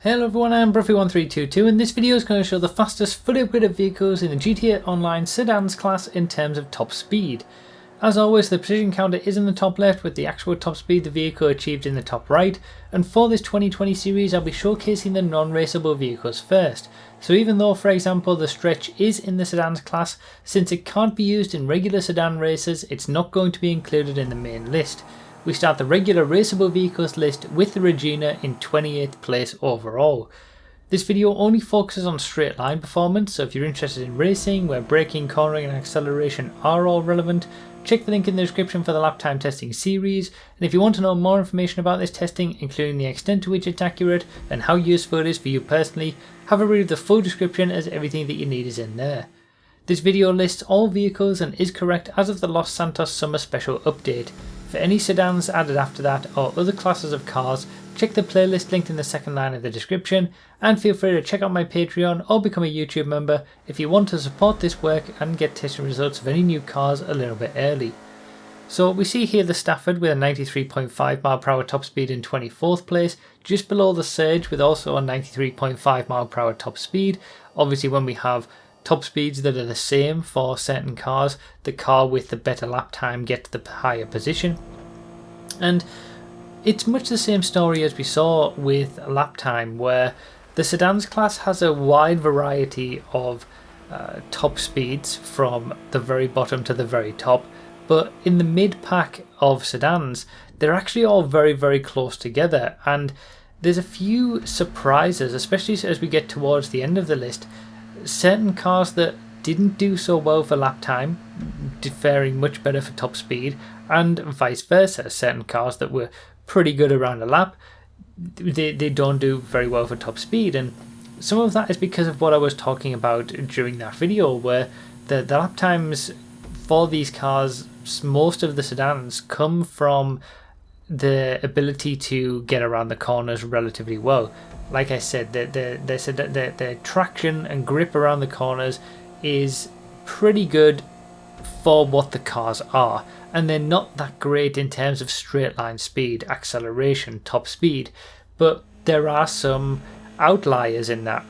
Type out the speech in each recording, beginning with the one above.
Hello everyone, I'm Bruffy1322 and this video is going to show the fastest fully upgraded vehicles in the GTA Online Sedans class in terms of top speed. As always, the precision counter is in the top left with the actual top speed the vehicle achieved in the top right, and for this 2020 series I'll be showcasing the non-raceable vehicles first. So even though, for example, the stretch is in the Sedans class, since it can't be used in regular sedan races, it's not going to be included in the main list. We start the regular raceable vehicles list with the Regina in 28th place overall. This video only focuses on straight line performance, so if you're interested in racing where braking, cornering and acceleration are all relevant, check the link in the description for the lap time testing series, and if you want to know more information about this testing, including the extent to which it's accurate and how useful it is for you personally, have a read of the full description as everything that you need is in there. This video lists all vehicles and is correct as of the Los Santos Summer Special Update. For any sedans added after that or other classes of cars, check the playlist linked in the second line of the description, and feel free to check out my Patreon or become a YouTube member if you want to support this work and get testing results of any new cars a little bit early. So we see here the Stafford with a 93.5 mph top speed in 24th place, just below the Surge with also a 93.5 mph top speed. Obviously when we have top speeds that are the same for certain cars, the car with the better lap time gets the higher position. And it's much the same story as we saw with lap time, where the sedans class has a wide variety of top speeds from the very bottom to the very top, but in the mid pack of sedans they're actually all very close together, and there's a few surprises, especially as we get towards the end of the list. Certain cars that didn't do so well for lap time faring much better for top speed, and vice versa. Certain cars that were pretty good around a lap, they don't do very well for top speed, and some of that is because of what I was talking about during that video, where the lap times for these cars, most of the sedans, come from the ability to get around the corners relatively well. Like I said, the traction and grip around the corners is pretty good for what the cars are, and they're not that great in terms of straight line speed, acceleration, top speed, but there are some outliers in that,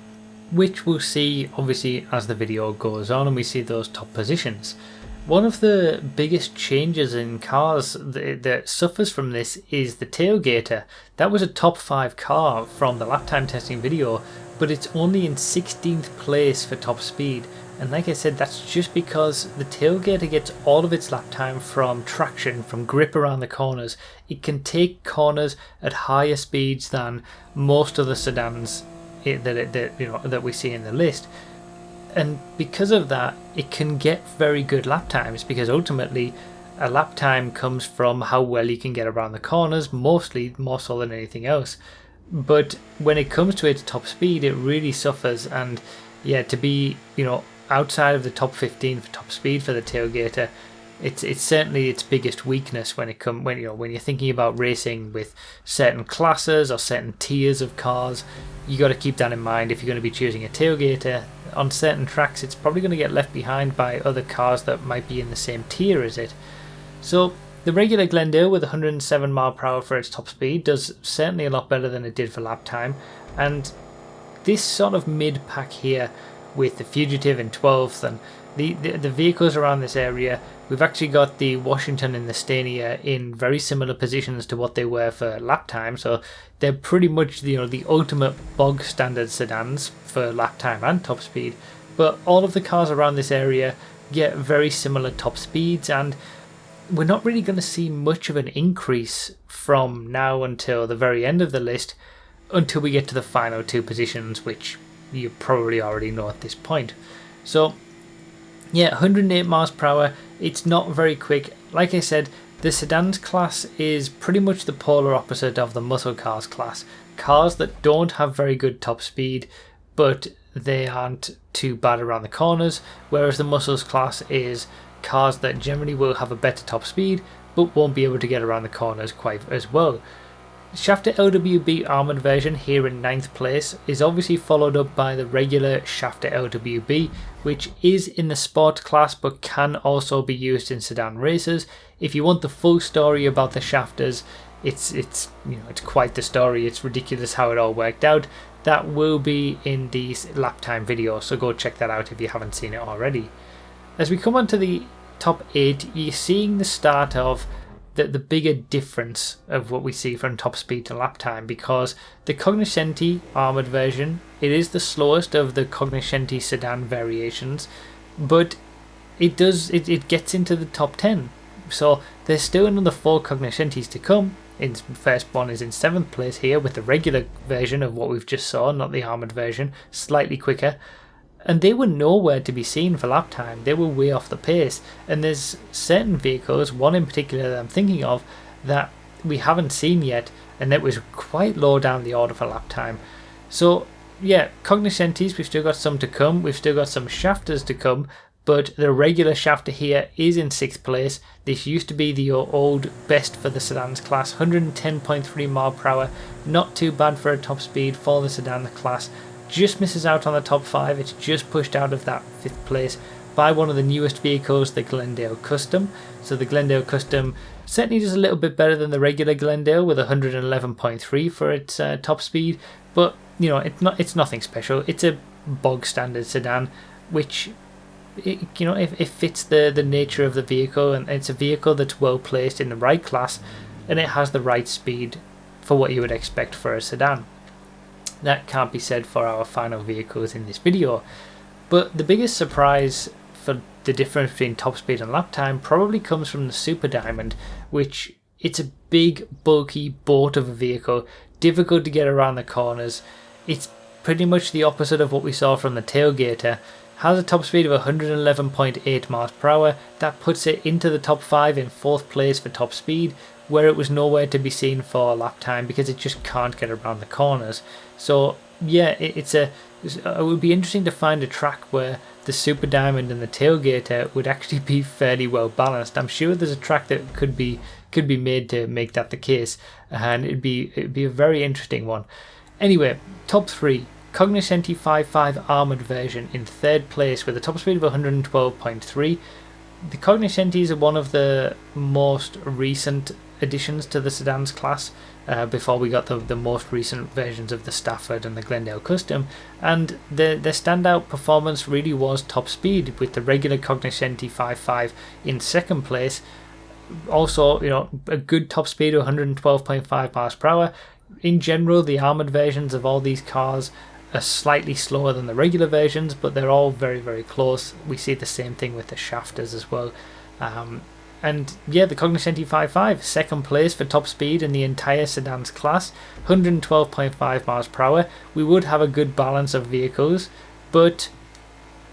which we'll see obviously as the video goes on and we see those top positions. One of the biggest changes in cars that suffers from this is the tailgater. That was a top 5 car from the lap time testing video, but it's only in 16th place for top speed. And like I said, that's just because the tailgater gets all of its lap time from traction, from grip around the corners. It can take corners at higher speeds than most of the sedans that we see in the list. And because of that, it can get very good lap times, because ultimately a lap time comes from how well you can get around the corners, mostly, more so than anything else. But when it comes to its top speed, it really suffers, and yeah, to be outside of the top 15 for top speed for the tailgater, it's certainly its biggest weakness when you're thinking about racing with certain classes or certain tiers of cars. You got to keep that in mind if you're going to be choosing a tailgater. On certain tracks it's probably going to get left behind by other cars that might be in the same tier as it. So the regular Glendale with 107 mph for its top speed does certainly a lot better than it did for lap time, and this sort of mid pack here with the Fugitive in 12th and the vehicles around this area, we've actually got the Washington and the Stania in very similar positions to what they were for lap time, so they're pretty much the ultimate bog standard sedans for lap time and top speed. But all of the cars around this area get very similar top speeds, and we're not really going to see much of an increase from now until the very end of the list, until we get to the final 2 positions, which you probably already know at this point. So yeah, 108 miles per hour, it's not very quick. Like I said, the sedans class is pretty much the polar opposite of the muscle cars class. Cars that don't have very good top speed, but they aren't too bad around the corners, whereas the muscles class is cars that generally will have a better top speed, but won't be able to get around the corners quite as well. Shafter LWB armoured version here in 9th place is obviously followed up by the regular Shafter LWB, which is in the sport class but can also be used in sedan races. If you want the full story about the Shafters, it's it's quite the story. It's ridiculous how it all worked out. That will be in the lap time video, so go check that out if you haven't seen it already. As we come on to the top 8, you're seeing the start of the bigger difference of what we see from top speed to lap time, because the Cognoscenti armoured version, it is the slowest of the Cognoscenti sedan variations, but it gets into the top 10. So there's still another 4 Cognoscentis to come. First one is in 7th place here with the regular version of what we've just saw, not the armoured version, slightly quicker. And they were nowhere to be seen for lap time. They were way off the pace. And there's certain vehicles, one in particular that I'm thinking of, that we haven't seen yet, and that was quite low down the order for lap time. So yeah, Cognoscentis, we've still got some to come. We've still got some shafters to come, but the regular shafter here is in 6th place. This used to be the old best for the sedans class, 110.3 mile per hour. Not too bad for a top speed for the sedan class. Just misses out on the top 5. It's just pushed out of that 5th place by one of the newest vehicles, the Glendale Custom. So the Glendale Custom certainly does a little bit better than the regular Glendale with 111.3 for its top speed, but it's nothing special. It's a bog standard sedan, which it fits the nature of the vehicle, and it's a vehicle that's well placed in the right class, and it has the right speed for what you would expect for a sedan. That can't be said for our final vehicles in this video, but the biggest surprise for the difference between top speed and lap time probably comes from the Super Diamond, which it's a big bulky boat of a vehicle, difficult to get around the corners. It's pretty much the opposite of what we saw from the Tailgater. Has a top speed of 111.8 miles per hour. That puts it into the top 5 in 4th place for top speed, where it was nowhere to be seen for lap time because it just can't get around the corners. So yeah, it would be interesting to find a track where the Super Diamond and the Tailgater would actually be fairly well balanced. I'm sure there's a track that could be made to make that the case, and it'd be a very interesting one. Anyway, top 3. Cognoscenti 5.5 armoured version in 3rd place with a top speed of 112.3. The Cognoscentis are one of the most recent additions to the sedans class, before we got the most recent versions of the Stafford and the Glendale Custom, and the standout performance really was top speed, with the regular Cognoscenti 5.5 in 2nd place. Also, a good top speed of 112.5 miles per hour. In general, the armoured versions of all these cars are slightly slower than the regular versions, but they're all very, very close. We see the same thing with the shafters as well. And yeah, the Cognoscenti 5.5, 2nd place for top speed in the entire sedans class, 112.5 miles per hour. We would have a good balance of vehicles, but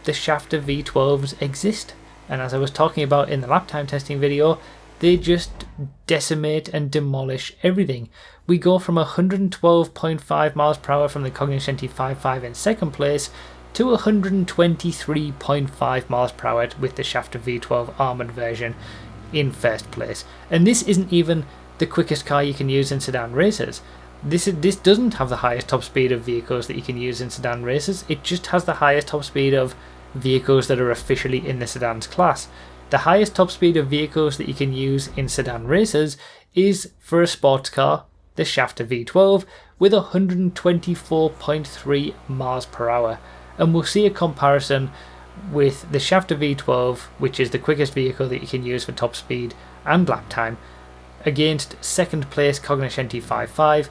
the shafter V12s exist. And as I was talking about in the lap time testing video, they just decimate and demolish everything. We go from 112.5 miles per hour from the Cognoscenti 5.5 in 2nd place to 123.5 miles per hour with the shafter V12 armoured version in 1st place. And this isn't even the quickest car you can use in sedan races. This doesn't have the highest top speed of vehicles that you can use in sedan races. It just has the highest top speed of vehicles that are officially in the sedans class. The highest top speed of vehicles that you can use in sedan races is, for a sports car, the shafter V12 with 124.3 miles per hour. And we'll see a comparison with the shafter V12, which is the quickest vehicle that you can use for top speed and lap time, against 2nd place Cognoscenti 5.5,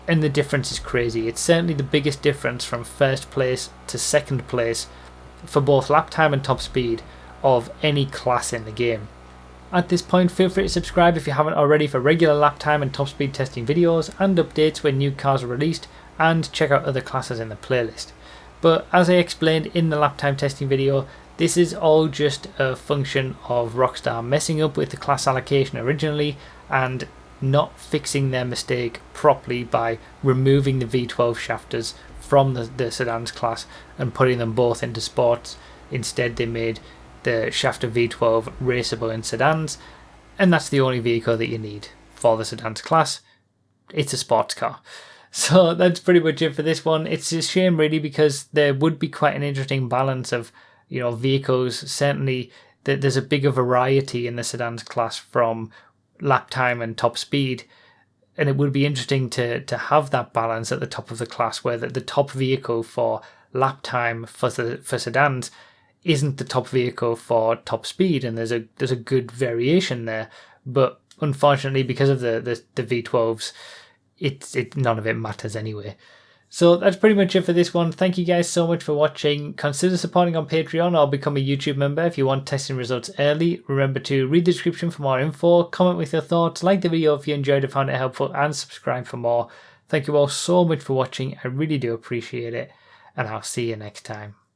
and the difference is crazy. It's certainly the biggest difference from 1st place to 2nd place for both lap time and top speed of any class in the game. At this point, feel free to subscribe if you haven't already for regular lap time and top speed testing videos and updates when new cars are released, and check out other classes in the playlist. But as I explained in the lap time testing video, this is all just a function of Rockstar messing up with the class allocation originally and not fixing their mistake properly by removing the V12 shafters from the sedans class and putting them both into sports. Instead, they made the shafter V12 raceable in sedans, and that's the only vehicle that you need for the sedans class. It's a sports car. So that's pretty much it for this one. It's a shame really, because there would be quite an interesting balance of vehicles. Certainly there's a bigger variety in the sedans class from lap time and top speed and it would be interesting to have that balance at the top of the class, where the top vehicle for lap time for sedans isn't the top vehicle for top speed, and there's a good variation there. But unfortunately, because of the V12s, none of it matters anyway. So that's pretty much it for this one. Thank you guys so much for watching. Consider supporting on Patreon or become a YouTube member if you want testing results early. Remember to read the description for more info, comment with your thoughts, like the video if you enjoyed it, found it helpful, and subscribe for more. Thank you all so much for watching. I really do appreciate it, and I'll see you next time.